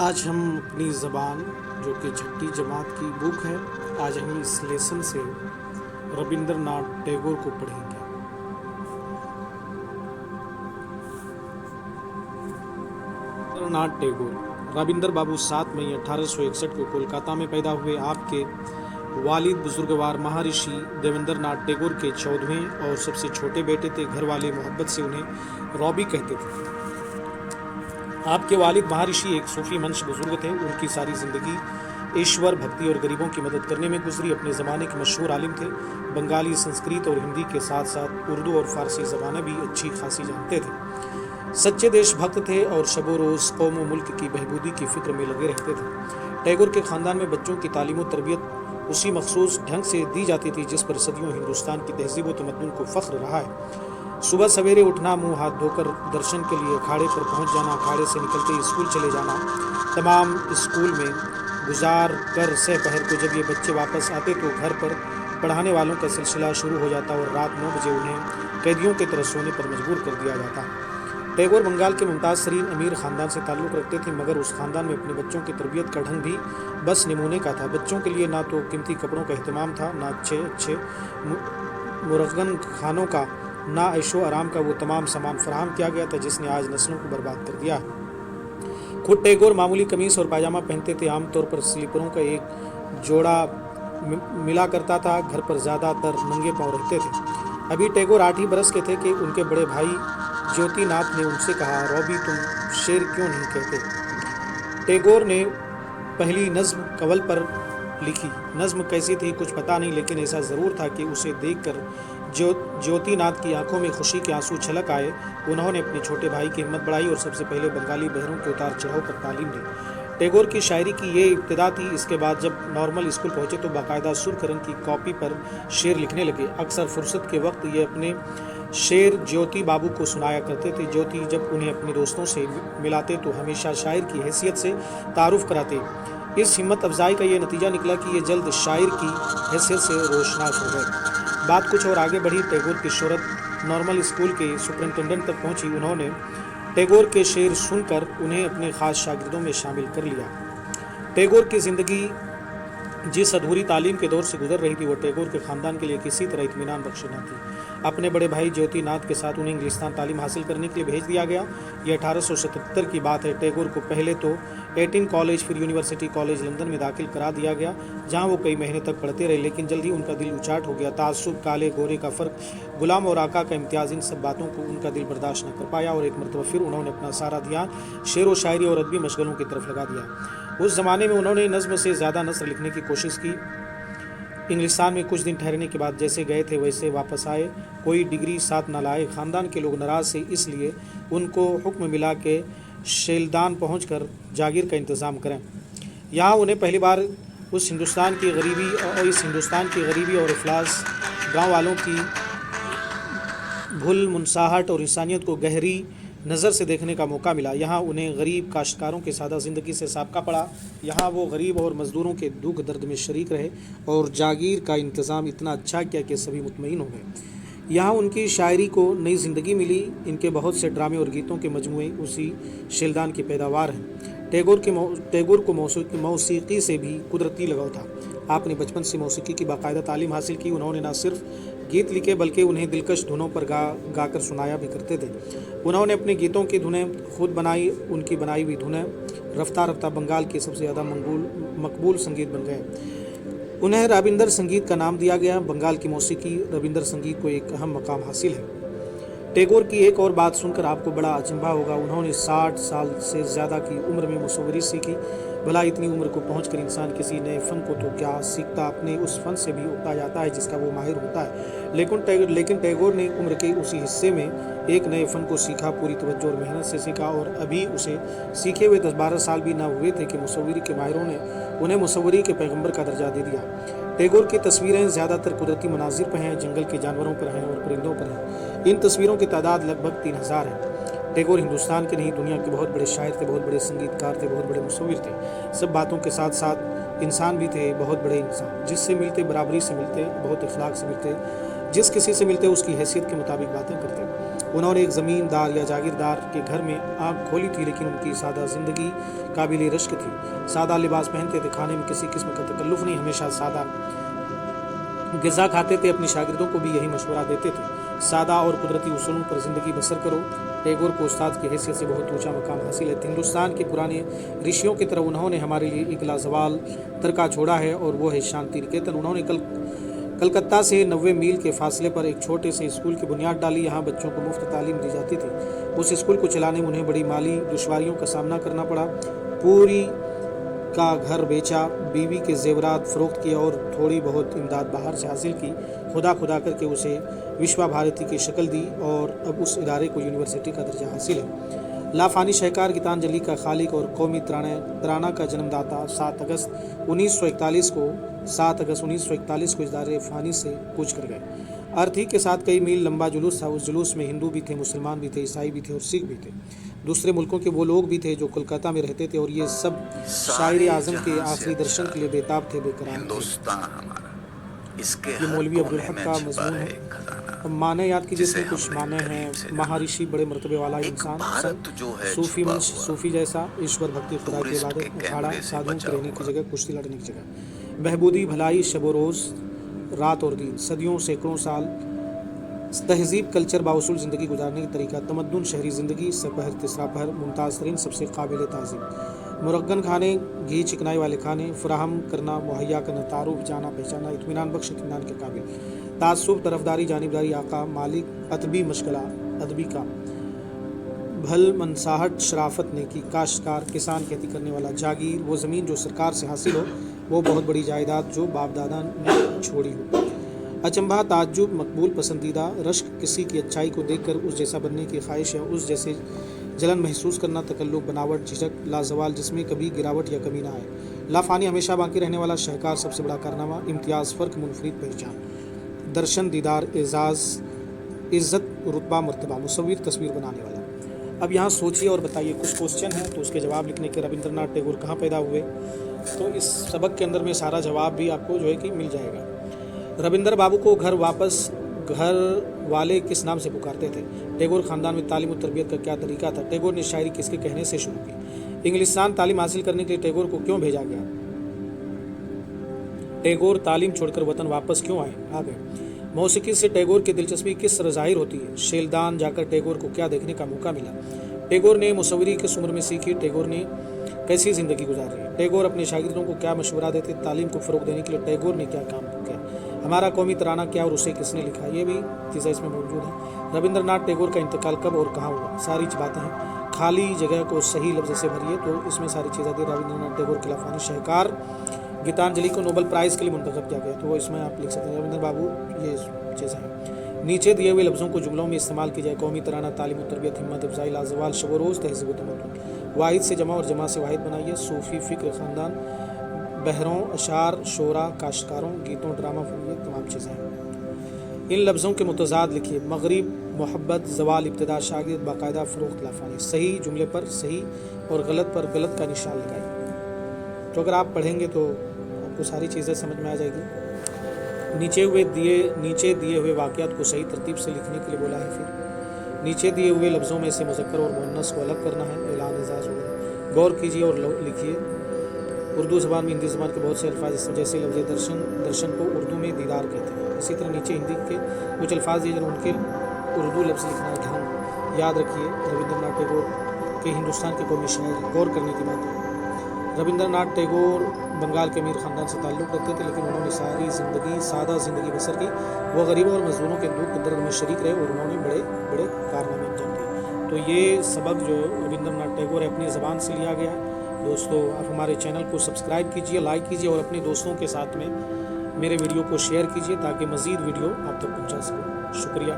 आज हम अपनी ज़बान जो कि छठी जमात की बुक है, आज हम इस लेसन से रविंद्रनाथ टैगोर को पढ़ेंगे। रविंद्रनाथ टैगोर रविंद्र बाबू 7 मई 1861 को कोलकाता में पैदा हुए। आपके वालिद बुजुर्गवार महर्षि देवेंद्रनाथ टैगोर के 14वें और सबसे छोटे बेटे थे। घर वाले मोहब्बत से उन्हें रॉबी कहते थे। आपके वालिद महर्षि एक सूफी मंश बुजुर्ग थे। उनकी सारी जिंदगी ईश्वर भक्ति और गरीबों की मदद करने में गुजरी। अपने ज़माने के मशहूर आलिम थे। बंगाली, संस्कृत और हिंदी के साथ साथ उर्दू और फारसी ज़बानें भी अच्छी खासी जानते थे। सच्चे देशभक्त थे और शबो रोज़ कौम व मुल्क की बहबूदी की फिक्र में लगे रहते थे। टैगोर के ख़ानदान में बच्चों की तालीम और तरबियत उसी मखसूस ढंग से दी जाती थी जिस पर सदियों हिंदुस्तान की तहजीब व तमद्दुन को फ़ख्र रहा है। सुबह सवेरे उठना, मुंह हाथ धोकर दर्शन के लिए अखाड़े पर पहुंच जाना, अखाड़े से निकलते ही स्कूल चले जाना। तमाम स्कूल में गुजार कर सहपहर को जब ये बच्चे वापस आते तो घर पर पढ़ाने वालों का सिलसिला शुरू हो जाता और रात 9 बजे उन्हें कैदियों की तरह सोने पर मजबूर कर दिया जाता। टैगोर बंगाल के मुमताज़ तरीन अमीर ख़ानदान से ताल्लुक़ रखते थे, मगर उस ख़ानदान में अपने बच्चों की तरबियत का ढंग भी बस नमूने का था। बच्चों के लिए ना तो कीमती कपड़ों का अहतमाम था, ना अच्छे मुरगन खानों का, ना ऐशो आराम का वो तमाम सामान फराहम किया गया था जिसने आज नस्लों को बर्बाद कर दिया है। खुद टैगोर मामूली कमीज और पायजामा पहनते थे। आमतौर पर स्लीपरों का एक जोड़ा मिला करता था। घर पर ज़्यादातर नंगे पांव रहते थे। अभी टैगोर 8 ही बरस के थे कि उनके बड़े भाई ज्योतिनाथ ने उनसे कहा, रॉबी तुम शेर क्यों नहीं कहते। टैगोर ने पहली नज्म कवल पर लिखी। नज्म कैसी थी कुछ पता नहीं, लेकिन ऐसा ज़रूर था कि उसे देखकर ज्योतिनाथ की आंखों में खुशी के आंसू छलक आए। उन्होंने अपने छोटे भाई की हिम्मत बढ़ाई और सबसे पहले बंगाली बहरों के उतार चढ़ाव पर तालीम दी। टैगोर की शायरी की ये इब्तिदा थी। इसके बाद जब नॉर्मल स्कूल पहुंचे तो बाकायदा सुर्ख रंग की कॉपी पर शेर लिखने लगे। अक्सर फुर्सत के वक्त ये अपने शेर ज्योति बाबू को सुनाया करते थे। ज्योति जब उन्हें अपने दोस्तों से मिलाते तो हमेशा शायर की हैसियत से तारुफ कराते। इस हिम्मत अफजाई का ये नतीजा निकला कि ये जल्द शायर की हैसियत से रोशनास हो गए। बात कुछ और आगे बढ़ी। टैगोर की शोहरत नॉर्मल स्कूल के सुपरिंटेंडेंट तक पहुंची। उन्होंने टैगोर के शेर सुनकर उन्हें अपने ख़ास शागिर्दों में शामिल कर लिया। टैगोर की ज़िंदगी जिस अधूरी तालीम के दौर से गुजर रही थी वो टैगोर के ख़ानदान के लिए किसी तरह इत्मीनान बख्श न थी। अपने बड़े भाई ज्योतिनाथ के साथ उन्हें इंग्लिस्तान तालीम हासिल करने के लिए भेज दिया गया। यह 1877 की बात है। टैगोर को पहले तो एटिन कॉलेज फिर यूनिवर्सिटी कॉलेज लंदन में दाखिल करा दिया गया, जहां वो कई महीने तक पढ़ते रहे। लेकिन जल्द ही उनका दिल उचाट हो गया। ताज्जुब, काले गोरे का फ़र्क, गुलाम और आका का इम्तियाज़, इन सब बातों को उनका दिल बर्दाश्त न कर पाया और एक मरतबा फिर उन्होंने अपना सारा ध्यान शेर व शायरी और अदबी मशगलों की तरफ लगा दिया। उस ज़माने में उन्होंने नज़्म से ज़्यादा नस्र लिखने की कोशिश की। इंग्लिस्तान में कुछ दिन ठहरने के बाद जैसे गए थे वैसे वापस आए। कोई डिग्री साथ न लाए। ख़ानदान के लोग नाराज़ थे, इसलिए उनको हुक्म मिला कि शेलदान पहुंचकर जागीर का इंतज़ाम करें। यहाँ उन्हें पहली बार इस हिंदुस्तान की गरीबी और इफलास, गांव वालों की भूल मुनसाहट और इंसानियत को गहरी नज़र से देखने का मौका मिला। यहाँ उन्हें गरीब काश्तकारों के सादा ज़िंदगी से साबका पड़ा। यहाँ वो गरीब और मज़दूरों के दुख दर्द में शरीक रहे और जागीर का इंतज़ाम इतना अच्छा किया कि सभी मुतमईन हो गए। यहाँ उनकी शायरी को नई ज़िंदगी मिली। इनके बहुत से ड्रामे और गीतों के मजमूए उसी शेलदान की पैदावार हैं। टैगोर को मौसीकी से भी कुदरती लगाव था। आपने बचपन से मौसीकी की बाकायदा तालीम हासिल की। उन्होंने न सिर्फ गीत लिखे बल्कि उन्हें दिलकश धुनों पर गाकर सुनाया भी करते थे। उन्होंने अपने गीतों की धुनें खुद बनाई। उनकी बनाई हुई धुनें रफ्ता रफ्ता बंगाल के सबसे ज़्यादा मकबूल संगीत बन गए। उन्हें रविंद्र संगीत का नाम दिया गया। बंगाल की मौसीकी रविंद्र संगीत को एक अहम मकाम हासिल है। टैगोर की एक और बात सुनकर आपको बड़ा अचंभा होगा। उन्होंने 60 साल से ज़्यादा की उम्र में मुसव्वरी सीखी। भला इतनी उम्र को पहुंचकर इंसान किसी नए फ़न को तो क्या सीखता, अपने उस फ़न से भी उगता जाता है जिसका वो माहिर होता है। लेकिन टैगोर ने उम्र के उसी हिस्से में एक नए फ़न को सीखा, पूरी तवज्जो और मेहनत से सीखा। और अभी उसे सीखे हुए 10-12 साल भी न हुए थे कि मुसव्वरी के माहिरों ने उन्हें मुसव्वरी के पैगम्बर का दर्जा दे दिया। टैगोर की तस्वीरें ज़्यादातर कुदरती मनाजिर पर हैं, जंगल के जानवरों पर हैं और परिंदों पर हैं। इन तस्वीरों की तादाद लगभग 3000 है। टैगोर हिंदुस्तान के नहीं दुनिया के बहुत बड़े शायर थे, बहुत बड़े संगीतकार थे, बहुत बड़े मुसव्विर थे। सब बातों के साथ साथ इंसान भी थे, बहुत बड़े इंसान। जिससे मिलते बराबरी से मिलते, बहुत इखलाक से मिलते, जिस किसी से मिलते उसकी हैसियत के मुताबिक बातें करते। उन्होंने एक ज़मींदार या जागीरदार के घर में आँख खोली थी, लेकिन उनकी सादा ज़िंदगी काबिल रश्क थी। सादा लिबास पहनते थे, खाने में किसी किस्म का तकल्लुफ़ नहीं, हमेशा सादा ग़िज़ा खाते थे। अपने शागिर्दों को भी यही मशवरा देते थे, सादा और कुदरती उसूलों पर ज़िंदगी बसर करो। टैगोर को उस्ताद की हैसियत से बहुत ऊंचा मकाम हासिल है। हिंदुस्तान के पुराने ऋषियों की तरह उन्होंने हमारे लिए एक लाजवाल तरका छोड़ा है, और वो है शांति निकेतन। उन्होंने कलकत्ता से 90 मील के फासले पर एक छोटे से स्कूल की बुनियाद डाली। यहाँ बच्चों को मुफ्त तालीम दी जाती थी। उस स्कूल को चलाने में उन्हें बड़ी माली दुश्वारियों का सामना करना पड़ा। पूरी का घर बेचा, बीवी के जेवरात फरोख्त किए और थोड़ी बहुत इमदाद बाहर से हासिल की। खुदा करके उसे विश्वा भारती की शक्ल दी, और अब उस इदारे को यूनिवर्सिटी का दर्जा हासिल है। लाफानी शहकार गीतांजलि का खालिक और कौमी तराना का जन्मदाता 7 अगस्त 1941 को इदारे फ़ानी से कूच कर गए। अर्थी के साथ कई मील लंबा जुलूस था। उस जुलूस में हिंदू भी थे, मुसलमान भी थे, ईसाई भी थे और सिख भी थे। दूसरे मुल्कों के वो लोग भी थे जो कोलकाता में रहते थे, और ये सब शायर आजम के आखिरी दर्शन के लिए बेताब थे, बेकरार थे। ये मौलवी अब्दुल हक का मजमून है। अब माने याद कीजिए, इसमें कुछ माने हैं। महाऋषि, बड़े मर्तबे वाला इंसान, सूफी वंश, सूफी जैसा, ईश्वर भक्ति, खुदा की इबादत, अखाड़ा, साधुओं के रहने की जगह, कुश्ती लड़ने की जगह, बहबूदी, भलाई, शब रोज़, रात और दिन, सदियों सैकड़ों साल, तहजीब, कल्चर, बाउसूल ज़िंदगी गुजारने का तरीका, तमद्दुन, शहरी ज़िंदगी, सपहर, तीसरा पहर, मुमताज़ तरीन, सबसे काबिल ताज़ीम, मुरगन खाने, घी चिकनाई वाले खाने फराहम करना, मुहैया करना, तारुफ, जाना पहचाना, इत्मीनान बख्श, इत्मीनान के काबिल, तासुब, तरफदारी, जानिबदारी, आका, मालिक, अदबी, मशगला, अदबी का, भल, मनसाहट, शराफत, नेकी, काश्तकार, किसान, खेती करने वाला, जागीर, वो ज़मीन जो सरकार से हासिल हो, वो बहुत बड़ी जायदाद जो बाप दादा ने छोड़ी हो, अचंभा, ताज्जुब, मकबूल, पसंदीदा, रश्क, किसी की अच्छाई को देखकर उस जैसा बनने की ख्वाहिश या उस जैसे जलन महसूस करना, तकल्लुफ, बनावट, झिझक, लाजवाल, जिसमें कभी गिरावट या कमी ना आए, लाफानी, हमेशा बाकी रहने वाला, शहकार, सबसे बड़ा कारनामा, इम्तियाज़, फ़र्क, मुनफरिद पहचान, दर्शन, दीदार, एजाज़, इज़्ज़त, रुतबा, मर्तबा, मुसव्विर, तस्वीर बनाने वाला। अब यहाँ सोचिए और बताइए, कुछ क्वेश्चन है तो उसके जवाब लिखने के। रविंद्रनाथ टैगोर कहाँ पैदा हुए, तो इस सबक के अंदर में सारा जवाब भी आपको जो है कि मिल जाएगा। रविंद्र बाबू को घर वाले किस नाम से पुकारते थे? टैगोर ख़ानदान में तालीम और तरबियत का क्या तरीका था? टैगोर ने शायरी किसके कहने से शुरू की? इंग्लिस्तान तालीम हासिल करने के लिए टैगोर को क्यों भेजा गया? टैगोर तालीम छोड़कर वतन वापस क्यों आ गए? मौसीकी से टैगोर की दिलचस्पी किस तरह जाहिर होती है? शेलदान जाकर टैगोर को क्या देखने का मौका मिला? टैगोर ने मुसव्विरी किस उम्र में सीखी? टैगोर ने कैसी ज़िंदगी गुजारी? टैगोर अपने शागिर्दों को क्या मशवरा देते? तालीम को फ़रोग़ देने के लिए टैगोर ने क्या काम किया? हमारा कौमी तराना क्या और उसे किसने लिखा? ये भी चीज़ें इसमें मौजूद हैं। रविंद्रनाथ टैगोर का इंतकाल कब और कहाँ हुआ? सारी बातें हैं। खाली जगह को सही लफ्ज़ से भरिए, तो इसमें सारी चीज़ें दी। रविंद्रनाथ टैगोर के लाफानी शहकार गीतांजलि को नोबेल प्राइज़ के लिए मुंतखब किया गया, तो वो इसमें आप लिख सकते हैं। रविंद्र बाबू, ये चीज़ें हैं। नीचे दिए हुए लफ्ज़ों को जुमलों में इस्तेमाल किया जाए। कौमी तराना, तालीम और तरबियत, हिम्मत अफजाई, लाजवाल, शब रोज़, तहज़ीब व तमद्दुन। वाहिद से जमा और जमा से वाहिद बनाइए। सूफ़ी, फ़िक्र, ख़ानदान, बहरों, अशार, शोरा, काश्तकारों, गीतों, ड्रामा, फनीत, तमाम चीज़ें हैं। इन लफ्ज़ों के मुतज़ाद लिखिए। मगरिब, मोहब्बत, जवाल, इब्तिदा, शागिर्द, बाकायदा, फ़रोख्त, लाफानी। सही जुमले पर सही और गलत पर गलत का निशान लगाइए। तो अगर आप पढ़ेंगे तो आपको सारी चीज़ें समझ में आ जाएगी। नीचे दिए हुए वाक़यात को सही तरतीब से लिखने के लिए बोला है। फिर नीचे दिए हुए लफ्ज़ों में से मुज़क्कर और मुअन्नस को अलग करना है। ऐलान, एजाज़ वगैरह गौर कीजिए और लिखिए। उर्दू ज़बान में हिंदी ज़बान के बहुत से अल्फाज, जैसे लफ्ज़ दर्शन को उर्दू में दीदार कहते हैं। इसी तरह नीचे हिंदी के कुछ अल्फाज दिए, उनके उर्दू लफ्ज़ लिखना है। ढंग याद रखिए। रविंद्रनाथ टैगोर के हिंदुस्तान के कौमी शायर। गौर करने की बात है। रविंद्रनाथ टैगोर बंगाल के अमीर ख़ानदान से ताल्लुक़ रखते थे, लेकिन उन्होंने सारी ज़िंदगी सादा ज़िंदगी बसर की। वो गरीबों और मज़लूमों के दुख दर्द में शरीक रहे और उन्होंने बड़े बड़े कारनामे अंजाम दिए। तो ये सबक जो रविंद्रनाथ टैगोर है अपनी ज़बान से लिया गया। दोस्तों, आप हमारे चैनल को सब्सक्राइब कीजिए, लाइक कीजिए और अपने दोस्तों के साथ में मेरे वीडियो को शेयर कीजिए, ताकि मज़ीद वीडियो आप तक पहुँचा सकूँ। शुक्रिया।